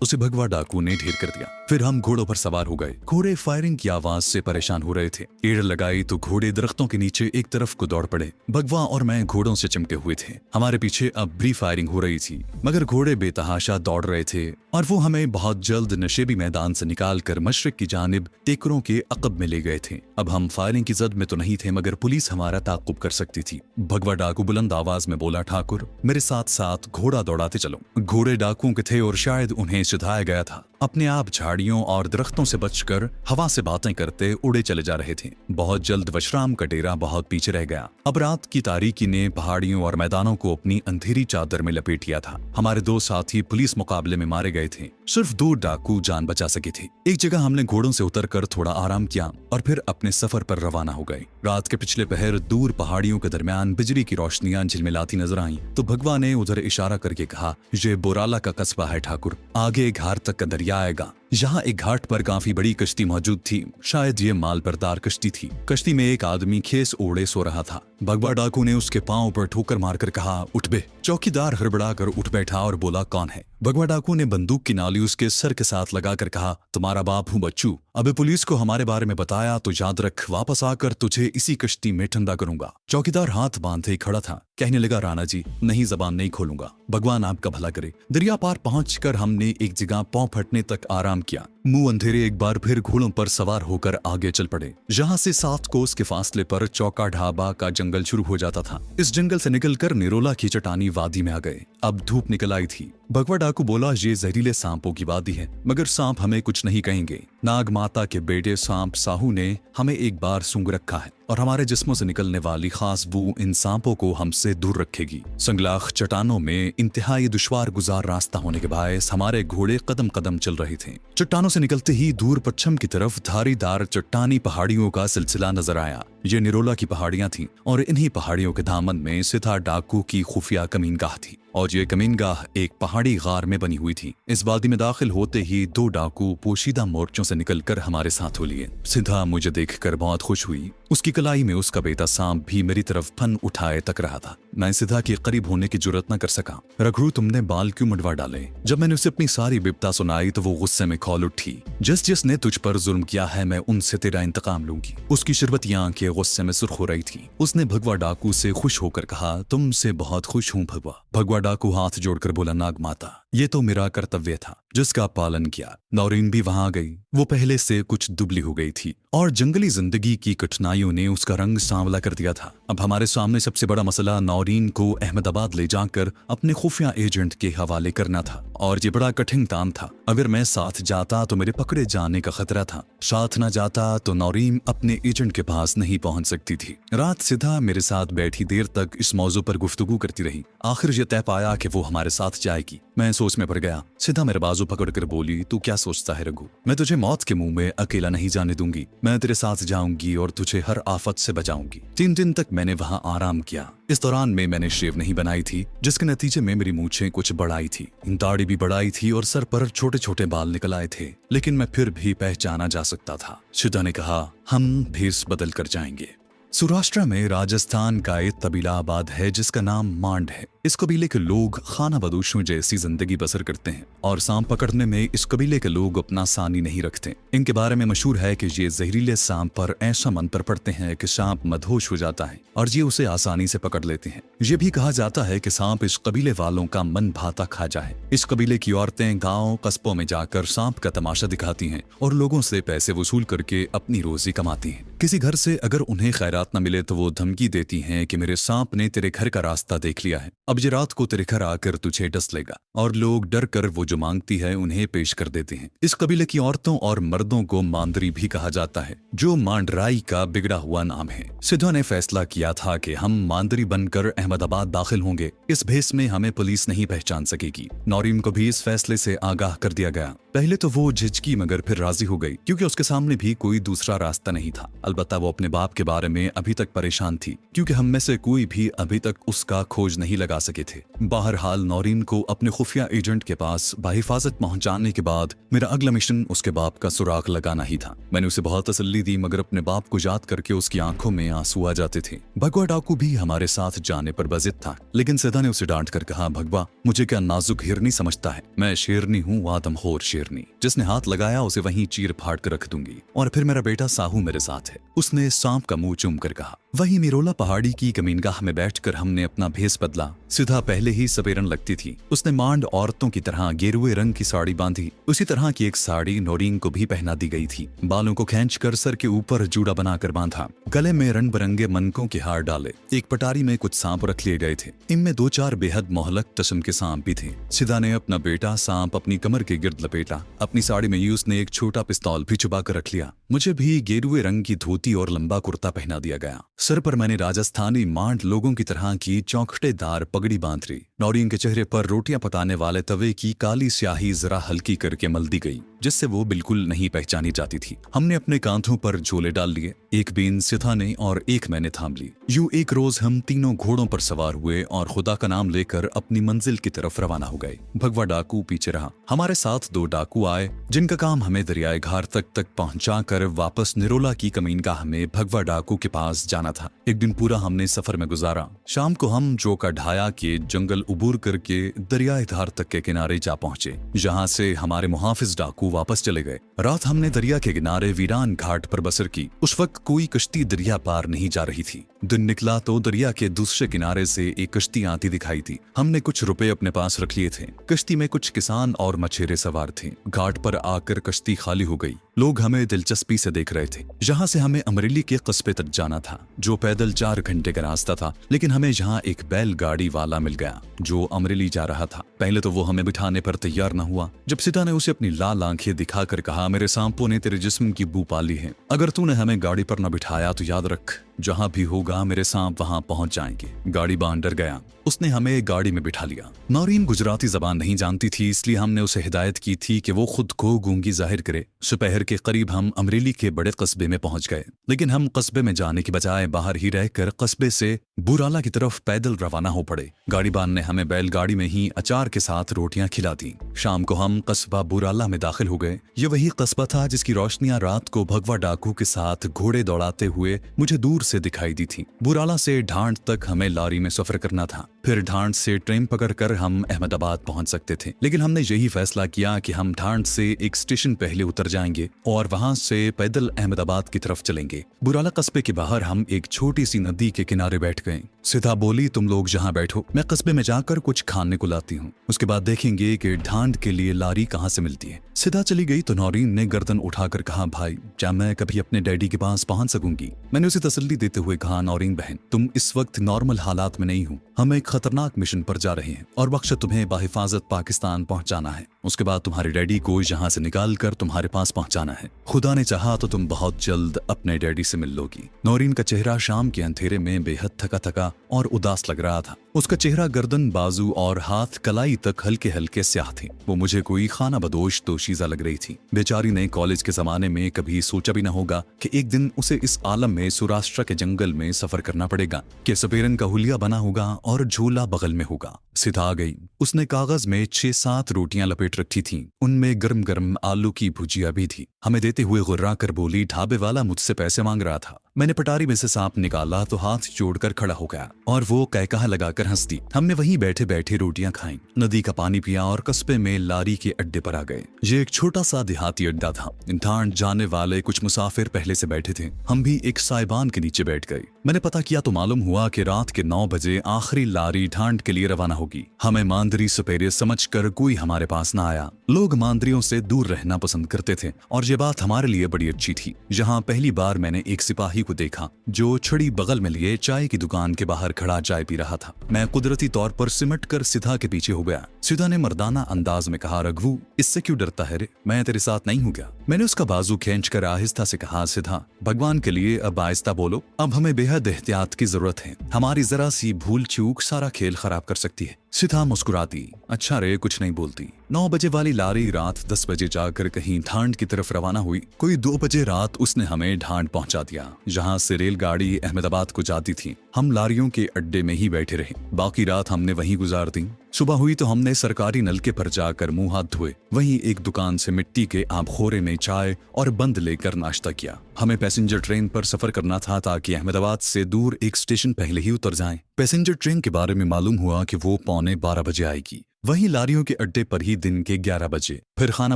उसे भगवा डाकू ने ढेर कर दिया। फिर हम घोड़ों पर सवार हो गए। घोड़े फायरिंग की आवाज से परेशान हो रहे थे। एड़ लगाई तो घोड़े दरख्तों के नीचे एक तरफ को दौड़ पड़े। भगवा और मैं घोड़ों से चिमटे हुए थे। हमारे पीछे अब भी फायरिंग हो रही थी, मगर घोड़े बेतहाशा दौड़ रहे थे और वो हमें बहुत जल्द नशेबी मैदान से निकालकर मशरिक की जानिब टेकरों के अकब में ले गए थे। अब हम फायरिंग की जद में तो नहीं थे, मगर पुलिस हमारा ताकुब कर सकती थी। भगवा डाकू बुलंद आवाज में बोला, ठाकुर मेरे साथ साथ घोड़ा दौड़ाते चलो। घोड़े डाकुओं के थे और शायद उन्हें सिधाया गया था। अपने आप झाड़ियों और दरख्तों से बचकर हवा से बातें करते उड़े चले जा रहे थे। बहुत जल्द वशराम का डेरा बहुत पीछे रह गया। अब रात की तारीकी ने पहाड़ियों और मैदानों को अपनी अंधेरी चादर में लपेट लिया था। हमारे 2 साथी पुलिस मुकाबले में मारे गए थे। सिर्फ 2 डाकू जान बचा सके थे। एक जगह हमने घोड़ों से उतरकर थोड़ा आराम किया और फिर अपने सफर पर रवाना हो गए। रात के पिछले पहर दूर पहाड़ियों के दरमियान बिजली की रोशनियां झिलमिलाती नजर आईं तो भगवा ने उधर इशारा करके कहा, ये बोराला का कस्बा है ठाकुर, आगे घाट तक का दरिया आएगा। यहाँ एक घाट पर काफी बड़ी कश्ती मौजूद थी। शायद ये माल बरदार कश्ती थी। कश्ती में एक आदमी खेस ओढ़े सो रहा था। भगवा डाकू ने उसके पांव पर ठोकर मारकर कहा, उठ बे। चौकीदार हड़बड़ाकर उठ बैठा और बोला, कौन है? भगवा डाकू ने बंदूक की नाली उसके सर के साथ लगाकर कहा, तुम्हारा बाप हूँ बच्चू। अबे पुलिस को हमारे बारे में बताया तो याद रख, वापस आकर तुझे इसी कश्ती में ठंडा करूंगा। चौकीदार हाथ बांधे खड़ा था। कहने लगा, राणा जी नहीं, जबान नहीं खोलूंगा। भगवान आपका भला करे। दरिया पार पहुंचकर हमने एक जगह पांव फटने तक आराम किया। मुंह अंधेरे एक बार फिर घोड़ों पर सवार होकर आगे चल पड़े। जहां से 7 कोस के फासले पर चौका ढाबा का जंगल शुरू हो जाता था। इस जंगल से निकलकर निरोला की चटानी वादी में आ गए। अब धूप निकल आई थी। भगवा डाकू बोला, ये जहरीले सांपों की वादी है, मगर सांप हमें कुछ नहीं कहेंगे। नाग माता के बेटे सांप साहू ने हमें एक बार सूंघ रखा है और हमारे जिस्मों से निकलने वाली खास बू इन सांपों को हमसे दूर रखेगी। संगलाख चट्टानों में इंतहाई दुश्वार गुजार रास्ता होने के बायस हमारे घोड़े कदम कदम चल रहे थे। चट्टानों से निकलते ही दूर पश्चिम की तरफ धारीदार चट्टानी पहाड़ियों का सिलसिला नजर आया। ये निरोला की पहाड़ियां थीं और इन्हीं पहाड़ियों के दामन में सिथा डाकू की खुफिया कमीनगाह थी और ये कमीनगाह एक पहाड़ी गार में बनी हुई थी। इस वादी में दाखिल होते ही 2 डाकू पोशीदा मोर्चों से निकलकर हमारे साथ हो लिए। सिधा मुझे देखकर बहुत खुश हुई। उसकी कलाई में उसका बेटा सांप भी मेरी तरफ फन उठाए तक रहा था। मैं सिधा के करीब होने की जुर्रत न कर सका। रघु, तुमने बाल क्यों मुड़वा डाले? जब मैंने उसे अपनी सारी बिपता सुनाई तो वो गुस्से में खौल उठी। जिसने तुझ पर जुल्म किया है मैं उनसे तेरा इंतकाम लूंगी। उसकी शरबती आंखें गुस्से में सुर्ख हो रही थी। उसने भगवा डाकू से खुश होकर कहा, तुमसे बहुत खुश हूँ भगवा। भगवा डाकू हाथ जोड़कर बोला, नाग माता ये तो मेरा कर्तव्य था जिसका पालन किया। नौरीन भी वहां गई। वो पहले से कुछ दुबली हो गई थी और जंगली जिंदगी की कठिनाइयों ने उसका रंग सांवला कर दिया था। अब हमारे सामने सबसे बड़ा मसला नौरीन को अहमदाबाद ले जाकर अपने खुफिया एजेंट के हवाले करना था और ये बड़ा कठिन काम था। अगर मैं साथ जाता तो मेरे पकड़े जाने का खतरा था। साथ न जाता तो नौरीन अपने एजेंट के पास नहीं पहुंच सकती थी। रात सिधा मेरे साथ बैठी देर तक इस मौजू पर गुफ्तगू करती रही। आखिर ये तय पाया कि वो हमारे साथ जाएगी। मैं सोच में पड़ गया। सिधा मेरे बाजू पकड़कर बोली, तू क्या सोचता है रघु? मैं तुझे मौत के मुंह में अकेला नहीं जाने दूंगी। मैं तेरे साथ जाऊंगी और तुझे हर आफत से बचाऊंगी। 3 दिन तक मैंने वहां आराम किया। इस दौरान में मैंने शेव नहीं बनाई थी, जिसके नतीजे में मेरी मूछें कुछ बढ़ाई थी, दाढ़ी भी बढ़ाई थी और सर पर छोटे छोटे बाल निकल आए थे, लेकिन मैं फिर भी पहचाना जा सकता था। सिधा ने कहा, हम भेस बदल कर जाएंगे। सौराष्ट्र में राजस्थान का एक कबीला आबाद है जिसका नाम मांड है। इस कबीले के लोग खाना बदोशों जैसी जिंदगी बसर करते हैं और सांप पकड़ने में इस कबीले के लोग अपना सानी नहीं रखते। इनके बारे में मशहूर है कि ये जहरीले सांप पर ऐसा मंत्र पढ़ते हैं कि सांप मदहोश हो जाता है और ये उसे आसानी से पकड़ लेते हैं। ये भी कहा जाता है कि सांप इस कबीले वालों का मन भाता खाजा है। इस कबीले की औरतें गाँव कस्बों में जाकर सांप का तमाशा दिखाती हैं और लोगों से पैसे वसूल करके अपनी रोजी कमाती हैं। किसी घर से अगर उन्हें खैरात न मिले तो वो धमकी देती हैं कि मेरे सांप ने तेरे घर का रास्ता देख लिया है, अब ये रात को तेरे घर आकर तुझे डस लेगा। और लोग डर कर वो जो मांगती है उन्हें पेश कर देते हैं। इस कबीले की औरतों और मर्दों को मांदरी भी कहा जाता है, जो मांडराई का बिगड़ा हुआ नाम है। सिद्धू ने फैसला किया था कि हम मांदरी बनकर अहमदाबाद दाखिल होंगे। इस भेस में हमें पुलिस नहीं पहचान सकेगी। नौरीन को भी इस फैसले से आगाह कर दिया गया। पहले तो वो झिझकी मगर फिर राजी हो गई, क्योंकि उसके सामने भी कोई दूसरा रास्ता नहीं था। अलबत्ता वो अपने बाप के बारे में अभी तक परेशान थी, क्योंकि हम में से कोई भी अभी तक उसका खोज नहीं लगा सके थे। बहरहाल नौरीन को अपने खुफिया एजेंट के पास बाहिफाजत पहुंचाने के बाद मेरा अगला मिशन उसके बाप का सुराग लगाना ही था। मैंने उसे बहुत तसल्ली दी, मगर अपने बाप को याद करके उसकी आंखों में आंसू आ जाते थे। भगवा डाकू भी हमारे साथ जाने पर बजिद था, लेकिन सिदा ने उसे डांट कर कहा, भगवा मुझे क्या नाजुक हिरनी समझता है? मैं शेरनी हूँ, आदमखोर शेरनी। जिसने हाथ लगाया उसे वहीं चीर फाड़ कर रख दूंगी। और फिर मेरा बेटा साहू मेरे साथ है, उसने सांप का मुंह चूम कर कहा। वहीं मिरोला पहाड़ी की कमीनगाह में बैठकर हमने अपना भेस बदला। सिधा पहले ही सपेरन लगती थी। उसने मांड औरतों की तरह गेरुए रंग की साड़ी बांधी। उसी तरह की एक साड़ी नौरीन को भी पहना दी गई थी। बालों को खींचकर सर के ऊपर जूड़ा बनाकर बांधा। गले में रंग बिरंगे मनकों के हार डाले। एक पटारी में कुछ सांप रख लिए गए थे। इनमें 2-4 बेहद मोहलक किस्म के सांप भी थे। सिदा ने अपना बेटा सांप अपनी कमर के गिर्द लपेटा। अपनी साड़ी में उसने एक छोटा पिस्तौल भी छुपा कर रख लिया। मुझे भी गेरुए रंग की धोती और लंबा कुर्ता पहना दिया गया। सर पर मैंने राजस्थानी मांड लोगों की तरह की चौखटेदार पगड़ी बांध ली। नौरीन के चेहरे पर रोटियां पकाने वाले तवे की काली स्याही जरा हल्की करके मल दी गई, जिससे वो बिल्कुल नहीं पहचानी जाती थी। हमने अपने कांधों पर झोले डाल लिए। एक बीन सिथा ने और एक मैंने थाम ली। यूं एक रोज हम तीनों घोड़ों पर सवार हुए और खुदा का नाम लेकर अपनी मंजिल की तरफ रवाना हो गए। भगवा डाकू पीछे रहा। हमारे साथ 2 डाकू आए, जिनका काम हमें दरियाए घाट तक पहुंचाकर वापस निरोला की कमीनगाह में भगवा डाकू के पास जाना था। एक दिन पूरा हमने सफर में गुजारा। शाम को हम जोका ढाया के जंगल उबूर करके दरियाए धार तक के किनारे जा पहुंचे, जहां से हमारे मुहाफिज डाकू वापस चले गए। रात हमने दरिया के किनारे वीरान घाट पर बसर की। उस वक्त कोई कश्ती दरिया पार नहीं जा रही थी। दिन निकला तो दरिया के दूसरे किनारे से एक कश्ती आती दिखाई दी। हमने कुछ रुपए अपने पास रख लिए थे। कश्ती में कुछ किसान और मछेरे सवार थे। घाट पर आकर कश्ती खाली हो गई। लोग हमें दिलचस्पी से देख रहे थे। जहां से हमें अमरेली के कस्बे तक जाना था, जो पैदल 4 घंटे का रास्ता था, लेकिन हमें यहाँ एक बैलगाड़ी वाला मिल गया जो अमरेली जा रहा था। पहले तो वो हमें बिठाने पर तैयार न हुआ। जब सिदा ने उसे अपनी लाल आंखें दिखाकर कहा, मेरे सांपों ने तेरे जिस्म की बू पाली है। अगर तूने हमें गाड़ी पर न बिठाया तो याद रख, जहां भी होगा मेरे सांप वहां पहुंच जाएंगे। गाड़ी बान डर गया। उसने हमें गाड़ी में बिठा लिया। नौरीन गुजराती जबान नहीं जानती थी, इसलिए हमने उसे हिदायत की थी कि वो खुद को गूंगी जाहिर करे। दोपहर के करीब हम अमरेली के बड़े कस्बे में पहुंच गए, लेकिन हम कस्बे में जाने की बजाय बाहर ही रहकर कस्बे से बुराला की तरफ पैदल रवाना हो पड़े। गाड़ीबान ने हमें बैलगाड़ी में ही अचार के साथ रोटियां खिला दी। शाम को हम कस्बा बुराला में दाखिल हो गए। ये वही कस्बा था जिसकी रोशनियां रात को भगवा डाकू के साथ घोड़े दौड़ाते हुए मुझे दूर से दिखाई दी थी। बुराला से ढांड तक हमें लारी में सफर करना था। फिर ढांड से ट्रेन पकड़कर हम अहमदाबाद पहुंच सकते थे, लेकिन हमने यही फैसला किया कि हम ढांड से एक स्टेशन पहले उतर जाएंगे और वहां से पैदल अहमदाबाद की तरफ चलेंगे। बुराला कस्बे के बाहर हम एक छोटी सी नदी के किनारे बैठ गए। सिधा बोली, तुम लोग जहाँ बैठो, मैं कस्बे में जाकर कुछ खाने को लाती हूँ। उसके बाद देखेंगे कि ढांड के लिए लारी कहाँ से मिलती है। सिधा चली गई तो नौरीन ने गर्दन उठाकर कहा, भाई क्या मैं कभी अपने डैडी के पास पहुंच सकूंगी? मैंने उसे तसल्ली देते हुए कहा, नौरीन बहन, तुम इस वक्त नॉर्मल हालात में नहीं हो। हम एक खतरनाक मिशन पर जा रहे हैं और वक्त तुम्हें बाहिफाजत पाकिस्तान पहुंचाना है। उसके बाद तुम्हारे डैडी को यहाँ से निकाल कर तुम्हारे पास पहुंचाना है। खुदा ने चाहा तो तुम बहुत जल्द अपने डैडी से मिल लोगी। नौरीन का चेहरा शाम के अंधेरे में बेहद थका थका और उदास लग रहा था। उसका चेहरा गर्दन, बाजू और हाथ कलाई तक हल्के हल्के स्याह थे। वो मुझे कोई खाना बदोश दोशीजा लग रही थी। बेचारी ने कॉलेज के जमाने में कभी सोचा भी न होगा कि एक दिन उसे इस आलम में सौराष्ट्र के जंगल में सफर करना पड़ेगा, कि सपेरन का हुलिया बना होगा और झोला बगल में होगा। सिधा आ गई। उसने कागज में 6-7 रोटियां लपेट रखी थीं। उनमें गर्म गर्म आलू की भुजिया भी थी। हमें देते हुए गुर्रा कर बोली, ढाबे वाला मुझसे पैसे मांग रहा था। मैंने पटारी में से सांप निकाला तो हाथ जोड़कर खड़ा हो गया और वो कहकहा लगाकर हंस दी। हमने वहीं बैठे बैठे रोटियां खाईं, नदी का पानी पिया और कस्बे में लारी के अड्डे पर आ गए। ये एक छोटा सा देहाती अड्डा था। ढांड जाने वाले कुछ मुसाफिर पहले से बैठे थे। हम भी एक साइबान के नीचे बैठ गए। मैंने पता किया तो मालूम हुआ कि रात के 9 बजे आखिरी लारी ढांड के लिए रवाना होगी। हमें मांदरी सपेरे समझकर कोई हमारे पास न आया। लोग मांदरियों से दूर रहना पसंद करते थे और ये बात हमारे लिए बड़ी अच्छी थी। जहाँ पहली बार मैंने एक सिपाही को देखा जो छड़ी बगल में लिए चाय की दुकान के बाहर खड़ा चाय पी रहा था। मैं कुदरती तौर पर सिमट कर सिधा के पीछे हो गया। सिधा ने मर्दाना अंदाज में कहा, रघु इससे क्यों डरता है रे, मैं तेरे साथ नहीं हूँ क्या? मैंने उसका बाजू खींचकर आहिस्ता से कहा, सिधा भगवान के लिए अब आहिस्ता बोलो, अब हमें बेहद एहतियात की जरूरत है। हमारी जरा सी भूल चूक सारा खेल खराब कर सकती है। सिधा मुस्कुराती, अच्छा रे, कुछ नहीं बोलती। 9 बजे वाली लारी रात 10 बजे जाकर कहीं ढांड की तरफ रवाना हुई। कोई 2 बजे रात उसने हमें ढांड पहुंचा दिया, जहां से रेलगाड़ी अहमदाबाद को जाती थी। हम लारियों के अड्डे में ही बैठे रहे, बाकी रात हमने वहीं गुजार दी। सुबह हुई तो हमने सरकारी नलके पर जाकर मुंह हाथ धोए, वहीं एक दुकान से मिट्टी के आबखोरे में चाय और बंद लेकर नाश्ता किया। हमें पैसेंजर ट्रेन पर सफर करना था ताकि अहमदाबाद से दूर एक स्टेशन पहले ही उतर जाएं। पैसेंजर ट्रेन के बारे में मालूम हुआ कि वो 12:45 बजे आएगी। वहीं लारियों के अड्डे पर ही दिन के 11 बजे। फिर खाना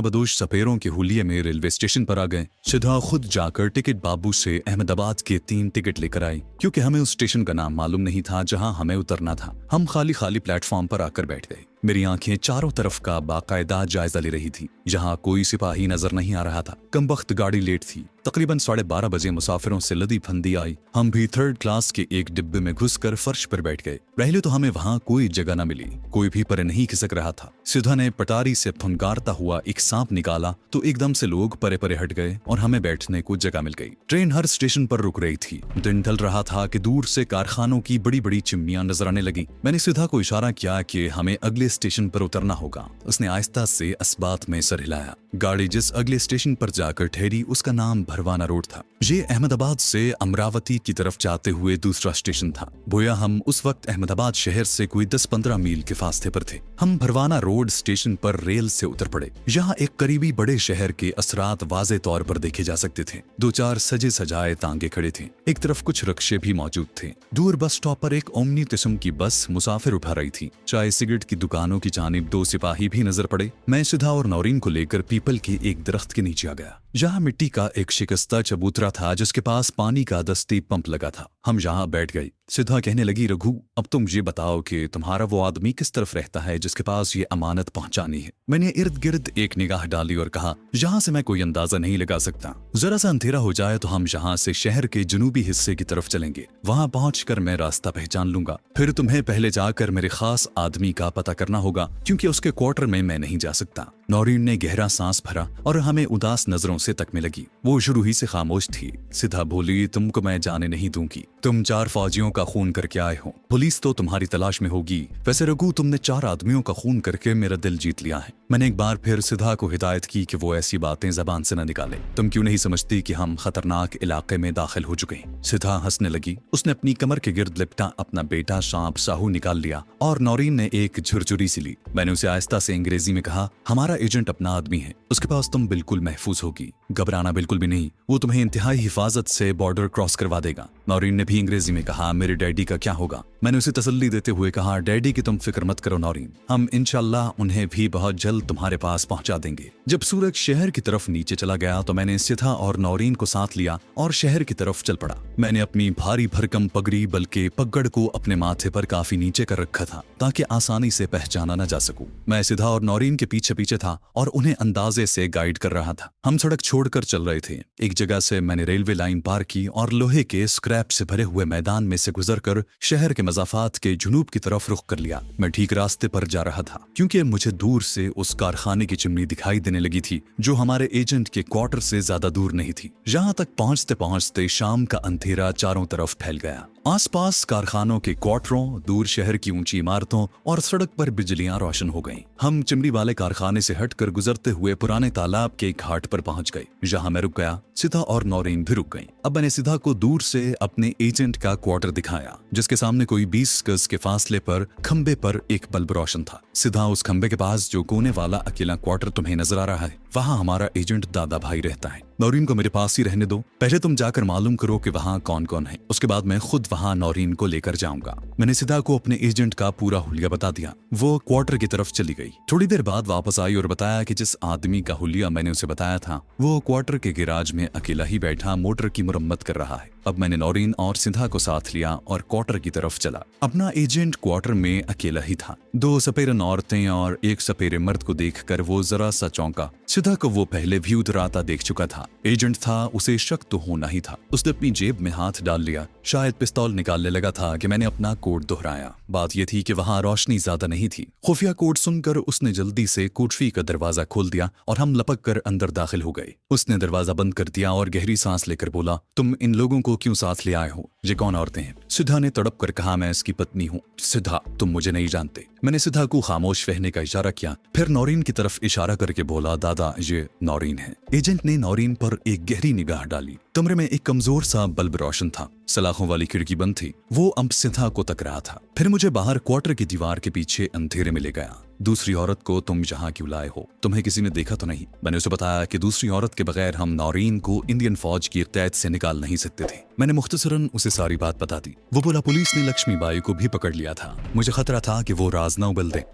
बदोश सपेरों के हुलिये में रेलवे स्टेशन पर आ गए। सिधा खुद जाकर टिकट बाबू से अहमदाबाद के 3 टिकट लेकर आई, क्योंकि हमें उस स्टेशन का नाम मालूम नहीं था जहां हमें उतरना था। हम खाली खाली प्लेटफॉर्म पर आकर बैठ गए। मेरी आंखें चारों तरफ का बाकायदा जायजा ले रही थी। जहां कोई सिपाही नजर नहीं आ रहा था। कमबख्त गाड़ी लेट थी। तकरीबन 12:30 बजे मुसाफिरों से लदी फंदी आई। हम भी 3rd क्लास के एक डिब्बे में घुसकर फर्श पर बैठ गए। पहले तो हमें वहां कोई जगह न मिली, कोई भी परे नहीं खिसक रहा था। सिधा ने पटारी से फुनकारता हुआ एक सांप निकाला तो एकदम से लोग परे परे हट गए और हमें बैठने को जगह मिल गई। ट्रेन हर स्टेशन पर रुक रही थी। दिन ढल रहा था कि दूर से कारखानों की बड़ी बड़ी चिमनियां नजर आने लगी। मैंने सिधा को इशारा किया कि हमें अगले स्टेशन पर उतरना होगा। उसने आहिस्ता से असबात में सर हिलाया। गाड़ी जिस अगले स्टेशन पर जाकर ठहरी उसका नाम भरवाना रोड था। ये अहमदाबाद से अमरावती की तरफ जाते हुए दूसरा स्टेशन था। गोया हम उस वक्त अहमदाबाद शहर से कोई 10-15 मील के फासले पर थे। हम भरवाना रोड स्टेशन पर रेल से उतर पड़े। यहाँ एक करीबी बड़े शहर के असरात वाज़े तौर पर देखे जा सकते थे। 2-4 सजे सजाए तांगे खड़े थे। एक तरफ कुछ रक्शे भी मौजूद थे। दूर बस स्टॉप पर एक ओमनी किस्म की बस मुसाफिर उठा रही थी। चाय सिगरेट की दुकानों की जानिब 2 सिपाही भी नजर पड़े। मैं सिधा और नौरीन को लेकर पीपल के एक दरख्त के नीचे आ गया। जहाँ मिट्टी का एक शिकस्ता चबूतरा था जिसके पास पानी का दस्ती पंप लगा था। हम यहाँ बैठ गए। सिधा कहने लगी, रघु, अब तुम ये बताओ कि तुम्हारा वो आदमी किस तरफ रहता है जिसके पास ये अमानत पहुंचानी है। मैंने इर्द गिर्द एक निगाह डाली और कहा, यहाँ से मैं कोई अंदाजा नहीं लगा सकता। जरा सा अंधेरा हो जाए तो हम यहाँ से शहर के जनूबी हिस्से की तरफ चलेंगे। वहाँ पहुंचकर मैं रास्ता पहचान लूंगा। फिर तुम्हें पहले जाकर मेरे खास आदमी का पता करना होगा, क्योंकि उसके क्वार्टर में मैं नहीं जा सकता। नौरीन ने गहरा सांस भरा और हमें उदास नजरों से तकने लगी। वो शुरू ही से खामोश थी। सिधा बोली, तुमको मैं जाने नहीं दूंगी। तुम 4 फौजियों का खून करके आए हो। पुलिस तो तुम्हारी तलाश में होगी। वैसे रघु, तुमने 4 आदमियों का खून करके मेरा दिल जीत लिया है। मैंने एक बार फिर सिधा को हिदायत की कि वो ऐसी बातें जबान से न निकाले। तुम क्यों नहीं समझती कि हम खतरनाक इलाके में दाखिल हो चुके हैं? सिधा हंसने लगी। उसने अपनी कमर के गिर्द लिपटा अपना बेटा सांप साहू निकाल लिया और नौरीन ने एक झुरझुरी सी ली। मैंने उसे आहिस्ता से अंग्रेजी में कहा, हमारा एजेंट अपना आदमी है, उसके पास तुम बिल्कुल महफूज होगी। घबराना बिल्कुल भी नहीं, वो तुम्हें इंतहाई हिफाजत से बॉर्डर क्रॉस करवा देगा। नौरीन ने भी अंग्रेजी में कहा, मेरे डैडी का क्या होगा? मैंने उसे तसल्ली देते हुए कहा, डैडी की तुम फिक्र मत करो नौरीन, हम इंशाल्लाह उन्हें भी बहुत जल्द तुम्हारे पास पहुंचा देंगे। जब सूरज शहर की तरफ नीचे चला गया तो मैंने सिधा और नौरीन को साथ लिया और शहर की तरफ चल पड़ा। मैंने अपनी भारी भरकम पगड़ी बल्कि पगड़ को अपने माथे पर काफी नीचे कर रखा था ताकि आसानी से पहचाना न जा सकूं। मैं सिधा और नौरीन के पीछे पीछे था और उन्हें अंदाजे से गाइड कर रहा था। हम सड़क छोड़कर चल रहे थे। एक जगह से मैंने रेलवे लाइन पार की और लोहे के स्क्रैप से भरे हुए मैदान में से गुजरकर शहर के मज़ाफात के जुनूब की तरफ रुख कर लिया। मैं ठीक रास्ते पर जा रहा था क्योंकि मुझे दूर से उस कारखाने की चिमनी दिखाई देने लगी थी जो हमारे एजेंट के क्वार्टर से ज्यादा दूर नहीं थी। जहां तक पहुंचते पहुंचते शाम का अंधेरा चारों तरफ फैल गया। आसपास कारखानों के क्वार्टरों, दूर शहर की ऊंची इमारतों और सड़क पर बिजलियां रोशन हो गईं। हम चिमनी वाले कारखाने से हटकर गुजरते हुए पुराने तालाब के घाट पर पहुंच गए। जहां मैं रुक गया, सिधा और नौरीन भी रुक गईं। अब मैंने सिधा को दूर से अपने एजेंट का क्वार्टर दिखाया जिसके सामने कोई 20 गज के फासले पर खंबे पर एक बल्ब रोशन था। सिधा, उस खंबे के पास जो कोने वाला अकेला क्वार्टर तुम्हें नजर आ रहा है, वहां हमारा एजेंट दादा भाई रहता है। नौरीन को मेरे पास ही रहने दो, पहले तुम जाकर मालूम करो कि वहाँ कौन कौन है, उसके बाद मैं खुद वहाँ नौरीन को लेकर जाऊंगा। मैंने सिधा को अपने एजेंट का पूरा हुलिया बता दिया। वो क्वार्टर की तरफ चली गई। थोड़ी देर बाद वापस आई और बताया कि जिस आदमी का हुलिया मैंने उसे बताया था वो क्वार्टर के गैराज में अकेला ही बैठा मोटर की मुरम्मत कर रहा है। अब मैंने नौरीन और सिधा को साथ लिया और क्वार्टर की तरफ चला। अपना एजेंट क्वार्टर में अकेला ही था। 2 सपेरन औरतें और 1 सपेरे मर्द को देखकर वो जरा सा चौंका। सिधा को वो पहले भी उधर आता देख चुका था। एजेंट था, उसे शक तो होना ही था। उसने अपनी जेब में हाथ डाल लिया, शायद पिस्तौल निकालने लगा था कि मैंने अपना कोड दोहराया। बात यह थी कि वहां रोशनी ज्यादा नहीं थी। खुफिया कोड सुनकर उसने जल्दी से कोठरी का दरवाजा खोल दिया और हम लपक कर अंदर दाखिल हो गए। उसने दरवाजा बंद कर दिया और गहरी सांस लेकर बोला, तुम इन लोगों को क्यों साथ ले आए हो? ये कौन औरतें हैं? सिद्धा ने तड़प कर कहा, मैं इसकी पत्नी हूँ। सिद्धा, तुम मुझे नहीं जानते। मैंने सिद्धा को खामोश रहने का इशारा किया, फिर नौरीन की तरफ इशारा करके बोला, दादा ये नौरीन है। एजेंट ने नौरीन पर एक गहरी निगाह डाली। कमरे में एक कमजोर सा बल्ब रोशन था, सलाखों वाली खिड़की बंद थी। वो अब सिद्धा को तक रहा था। फिर मुझे बाहर क्वार्टर की दीवार के पीछे अंधेरे में ले गया। दूसरी औरत को तुम यहाँ क्यों लाए हो? तुम्हें किसी ने देखा तो नहीं? मैंने उसे बताया कि दूसरी औरत के बगैर हम नौरीन को इंडियन फौज की कैद से निकाल नहीं सकते थे। मैंने मुख्तसरन उसे सारी बात बता दी। वो बोला, पुलिस ने लक्ष्मीबाई को भी पकड़ लिया था। मुझे खतरा था कि वो राज न उगल दे।